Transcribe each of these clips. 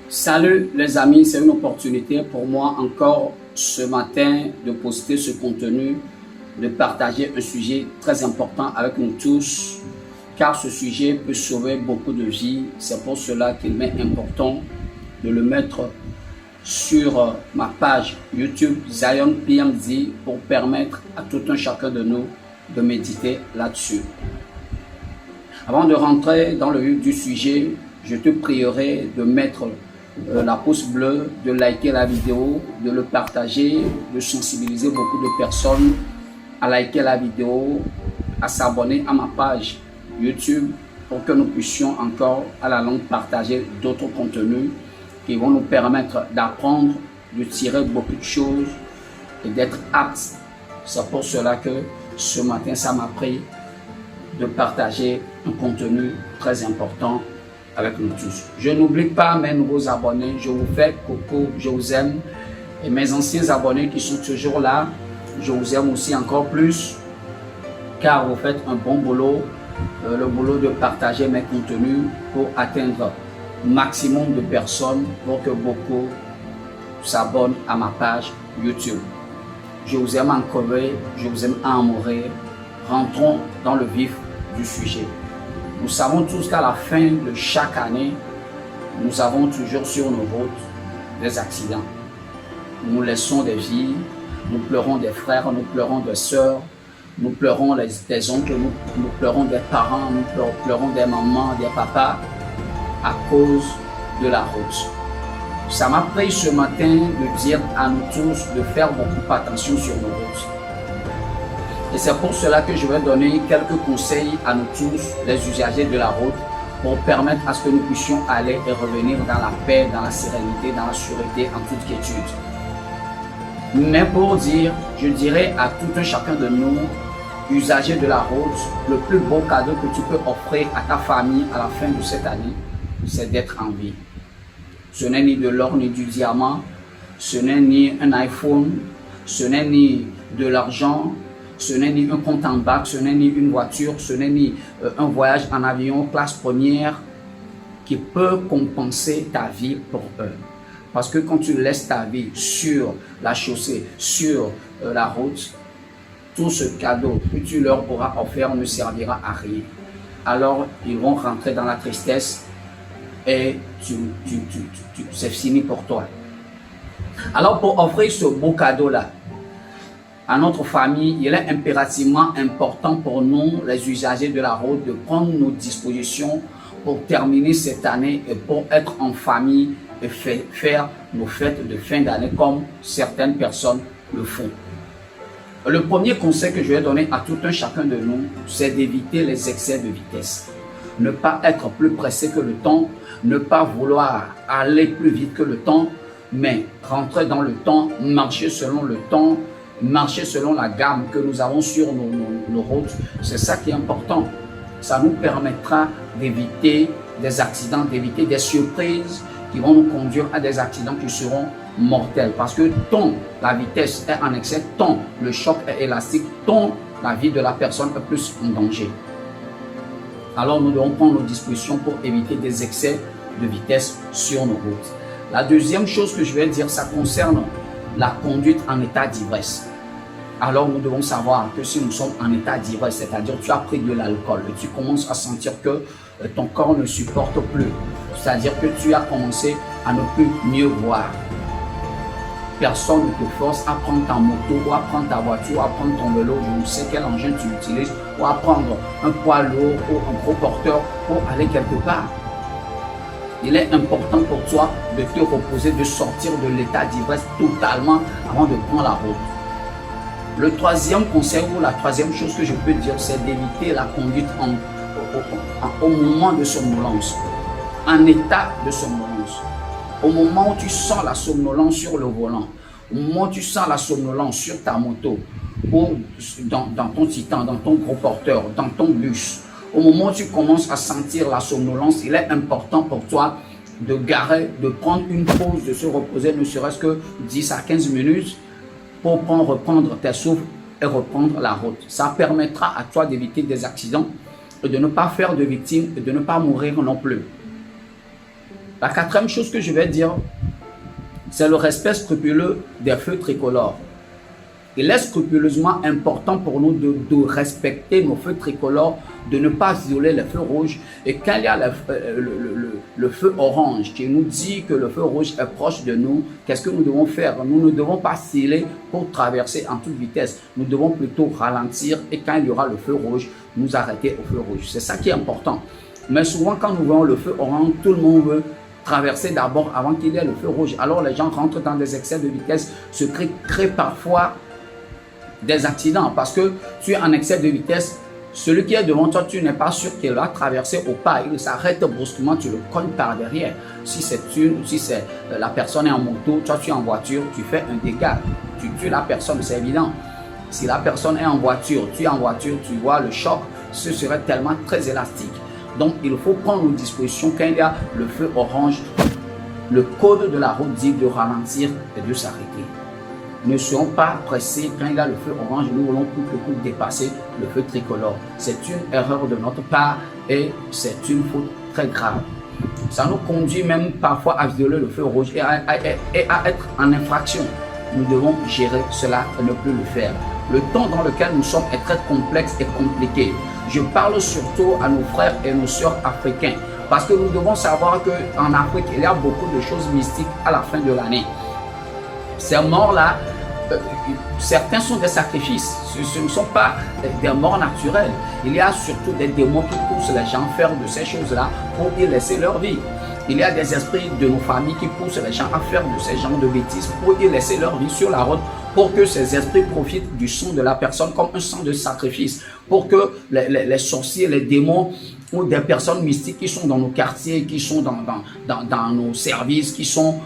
Salut les amis, c'est une opportunité pour moi encore ce matin de poster ce contenu, de partager un sujet très important avec nous tous, car ce sujet peut sauver beaucoup de vies. C'est pour cela qu'il m'est important de le mettre sur ma page YouTube Zion PMD pour permettre à tout un chacun de nous de méditer là-dessus. Avant de rentrer dans le vif du sujet, je te prierai de mettre la pouce bleue, de liker la vidéo, de le partager, de sensibiliser beaucoup de personnes à liker la vidéo, à s'abonner à ma page YouTube pour que nous puissions encore à la longue partager d'autres contenus qui vont nous permettre d'apprendre, de tirer beaucoup de choses et d'être aptes. C'est pour cela que ce matin, ça m'a pris de partager un contenu très important avec nous tous. Je n'oublie pas mes nouveaux abonnés, je vous fais coucou, je vous aime. Et mes anciens abonnés qui sont toujours là, je vous aime aussi encore plus, car vous faites un bon boulot, le boulot de partager mes contenus pour atteindre un maximum de personnes, pour que beaucoup s'abonnent à ma page YouTube. Je vous aime encore, je vous aime à en mourir. Rentrons dans le vif du sujet. Nous savons tous qu'à la fin de chaque année, nous avons toujours sur nos routes des accidents. Nous laissons des vies, nous pleurons des frères, nous pleurons des sœurs, nous pleurons des oncles, nous pleurons des parents, nous pleurons des mamans, des papas à cause de la route. Ça m'a pris ce matin de dire à nous tous de faire beaucoup attention sur nos routes. Et c'est pour cela que je vais donner quelques conseils à nous tous, les usagers de la route, pour permettre à ce que nous puissions aller et revenir dans la paix, dans la sérénité, dans la sûreté, en toute quiétude. Mais pour dire, je dirais à tout un chacun de nous, usagers de la route, le plus beau cadeau que tu peux offrir à ta famille à la fin de cette année, c'est d'être en vie. Ce n'est ni de l'or ni du diamant, ce n'est ni un iPhone, ce n'est ni de l'argent, ce n'est ni un compte en banque, ce n'est ni une voiture, ce n'est ni un voyage en avion classe première qui peut compenser ta vie pour eux. Parce que quand tu laisses ta vie sur la chaussée, sur la route, tout ce cadeau que tu leur auras offert ne servira à rien. Alors, ils vont rentrer dans la tristesse et c'est fini pour toi. Alors, pour offrir ce beau cadeau-là à notre famille, il est impérativement important pour nous, les usagers de la route, de prendre nos dispositions pour terminer cette année et pour être en famille et faire nos fêtes de fin d'année comme certaines personnes le font. Le premier conseil que je vais donner à tout un chacun de nous, c'est d'éviter les excès de vitesse. Ne pas être plus pressé que le temps, ne pas vouloir aller plus vite que le temps, mais rentrer dans le temps, marcher selon le temps, marcher selon la gamme que nous avons sur nos routes. C'est ça qui est important. Ça nous permettra d'éviter des accidents, d'éviter des surprises qui vont nous conduire à des accidents qui seront mortels. Parce que tant la vitesse est en excès, tant le choc est élastique, tant la vie de la personne est plus en danger. Alors nous devons prendre nos dispositions pour éviter des excès de vitesse sur nos routes. La deuxième chose que je vais dire, ça concerne la conduite en état d'ivresse. Alors nous devons savoir que si nous sommes en état d'ivresse, c'est-à-dire tu as pris de l'alcool et tu commences à sentir que ton corps ne supporte plus, c'est-à-dire que tu as commencé à ne plus mieux voir. Personne ne te force à prendre ta moto ou à prendre ta voiture, ou à prendre ton vélo, je ne sais quel engin tu utilises, ou à prendre un poids lourd ou un gros porteur pour aller quelque part. Il est important pour toi de te reposer, de sortir de l'état d'ivresse totalement avant de prendre la route. Le troisième conseil ou la troisième chose que je peux dire, c'est d'éviter la conduite au moment de somnolence, en état de somnolence. Au moment où tu sens la somnolence sur le volant, au moment où tu sens la somnolence sur ta moto, ou dans ton titan, dans ton gros porteur, dans ton bus, au moment où tu commences à sentir la somnolence, il est important pour toi de garer, de prendre une pause, de se reposer, ne serait-ce que 10 à 15 minutes pour reprendre tes souffles et reprendre la route. Ça permettra à toi d'éviter des accidents et de ne pas faire de victimes et de ne pas mourir non plus. La quatrième chose que je vais dire, c'est le respect scrupuleux des feux tricolores. Il est scrupuleusement important pour nous de respecter nos feux tricolores, de ne pas violer les feux rouges. Et quand il y a le feu orange qui nous dit que le feu rouge est proche de nous, qu'est-ce que nous devons faire? Nous ne devons pas filer pour traverser en toute vitesse. Nous devons plutôt ralentir et quand il y aura le feu rouge, nous arrêter au feu rouge. C'est ça qui est important. Mais souvent, quand nous voyons le feu orange, tout le monde veut traverser d'abord avant qu'il y ait le feu rouge. Alors les gens rentrent dans des excès de vitesse, se créent parfois des accidents parce que tu es en excès de vitesse. Celui qui est devant toi, tu n'es pas sûr qu'il va traverser au pas. Il s'arrête brusquement, tu le cognes par derrière. Si la personne est en moto, toi tu es en voiture, tu fais un dégât. Tu tues la personne, c'est évident. Si la personne est en voiture, tu es en voiture, tu vois le choc, ce serait tellement très élastique. Donc il faut prendre nos dispositions quand il y a le feu orange. Le code de la route dit de ralentir et de s'arrêter. Ne soyons pas pressés quand il y a le feu orange, nous voulons coûte que coûte dépasser le feu tricolore. C'est une erreur de notre part et c'est une faute très grave. Ça nous conduit même parfois à violer le feu rouge et à être en infraction. Nous devons gérer cela et ne plus le faire. Le temps dans lequel nous sommes est très complexe et compliqué. Je parle surtout à nos frères et nos sœurs africains parce que nous devons savoir qu'en Afrique, il y a beaucoup de choses mystiques à la fin de l'année. Ces morts-là, certains sont des sacrifices, ce ne sont pas des morts naturelles. Il y a surtout des démons qui poussent les gens à faire de ces choses-là pour y laisser leur vie. Il y a des esprits de nos familles qui poussent les gens à faire de ces genres de bêtises pour y laisser leur vie sur la route, pour que ces esprits profitent du sang de la personne comme un sang de sacrifice, pour que les sorciers, les démons ou des personnes mystiques qui sont dans nos quartiers, qui sont dans nos services, qui sont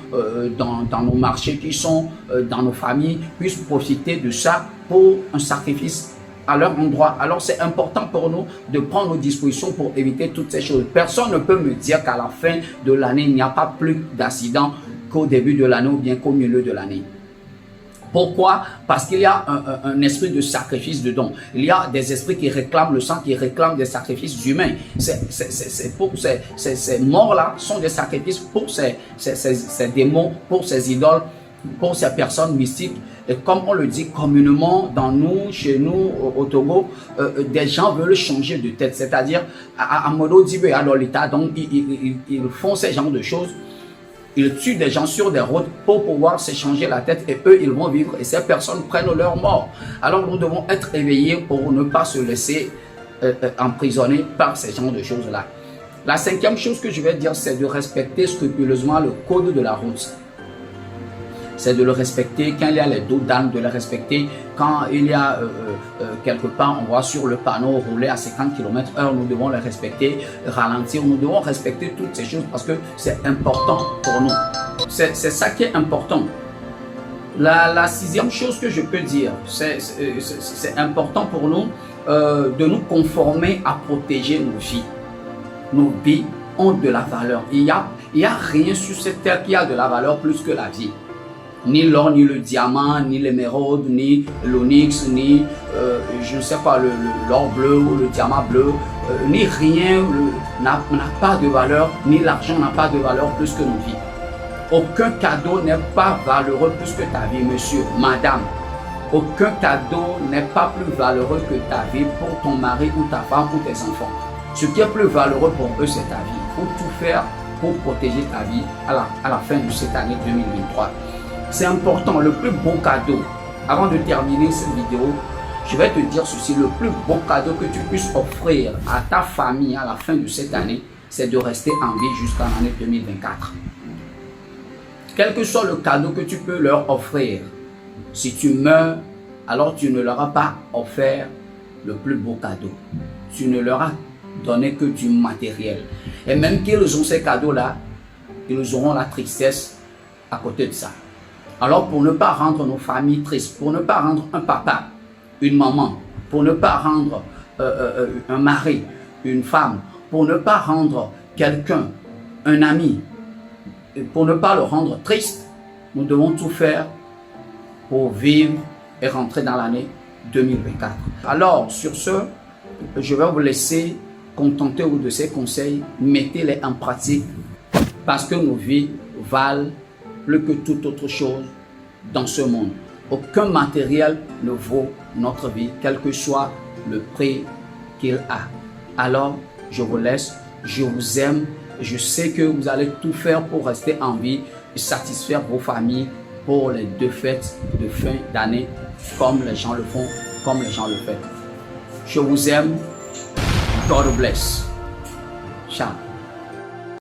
dans nos marchés, qui sont dans nos familles, puissent profiter de ça pour un sacrifice à leur endroit. Alors c'est important pour nous de prendre nos dispositions pour éviter toutes ces choses. Personne ne peut me dire qu'à la fin de l'année, il n'y a pas plus d'accidents qu'au début de l'année ou bien qu'au milieu de l'année. Pourquoi? Parce qu'il y a un esprit de sacrifice dedans. Il y a des esprits qui réclament le sang, qui réclament des sacrifices humains. Ces morts-là sont des sacrifices pour ces démons, pour ces idoles, pour ces personnes mystiques. Et comme on le dit communément chez nous au Togo, des gens veulent changer de tête. C'est-à-dire, à Modo Dibe et à Lolita, donc ils font ces genres de choses. Ils tuent des gens sur des routes pour pouvoir se changer la tête et eux, ils vont vivre et ces personnes prennent leur mort. Alors nous devons être éveillés pour ne pas se laisser emprisonner par ces genres de choses-là. La cinquième chose que je vais dire, c'est de respecter scrupuleusement le code de la route. C'est de le respecter quand il y a les dos d'âne, de le respecter quand il y a quelque part, on voit sur le panneau rouler à 50 km/h, nous devons le respecter, ralentir, nous devons respecter toutes ces choses parce que c'est important pour nous. C'est ça qui est important. La sixième chose que je peux dire, c'est important pour nous de nous conformer à protéger nos vies. Nos vies ont de la valeur. Il y a rien sur cette terre qui a de la valeur plus que la vie. Ni l'or, ni le diamant, ni l'émeraude, ni l'onyx, ni je ne sais pas, l'or bleu ou le diamant bleu, ni rien n'a pas de valeur, ni l'argent n'a pas de valeur plus que nos vies. Aucun cadeau n'est pas valeureux plus que ta vie, monsieur, madame. Aucun cadeau n'est pas plus valeureux que ta vie pour ton mari ou ta femme ou tes enfants. Ce qui est plus valeureux pour eux, c'est ta vie. Il faut tout faire pour protéger ta vie à la fin de cette année 2023. C'est important, le plus beau cadeau. Avant de terminer cette vidéo, je vais te dire ceci, le plus beau cadeau que tu puisses offrir à ta famille à la fin de cette année, c'est de rester en vie jusqu'à l'année 2024. Quel que soit le cadeau que tu peux leur offrir, si tu meurs, alors tu ne leur as pas offert le plus beau cadeau. Tu ne leur as donné que du matériel. Et même qu'ils ont ces cadeaux-là, ils auront la tristesse à côté de ça. Alors pour ne pas rendre nos familles tristes, pour ne pas rendre un papa, une maman, pour ne pas rendre un mari, une femme, pour ne pas rendre quelqu'un, un ami, pour ne pas le rendre triste, nous devons tout faire pour vivre et rentrer dans l'année 2024. Alors sur ce, je vais vous laisser contenter de ces conseils, mettez-les en pratique Parce que nos vies valent plus que toute autre chose dans ce monde. Aucun matériel ne vaut notre vie, quel que soit le prix qu'il a. Alors, je vous laisse, je vous aime, je sais que vous allez tout faire pour rester en vie et satisfaire vos familles pour les 2 fêtes de fin d'année, comme les gens le font, comme les gens le font. Je vous aime. God bless. Ciao.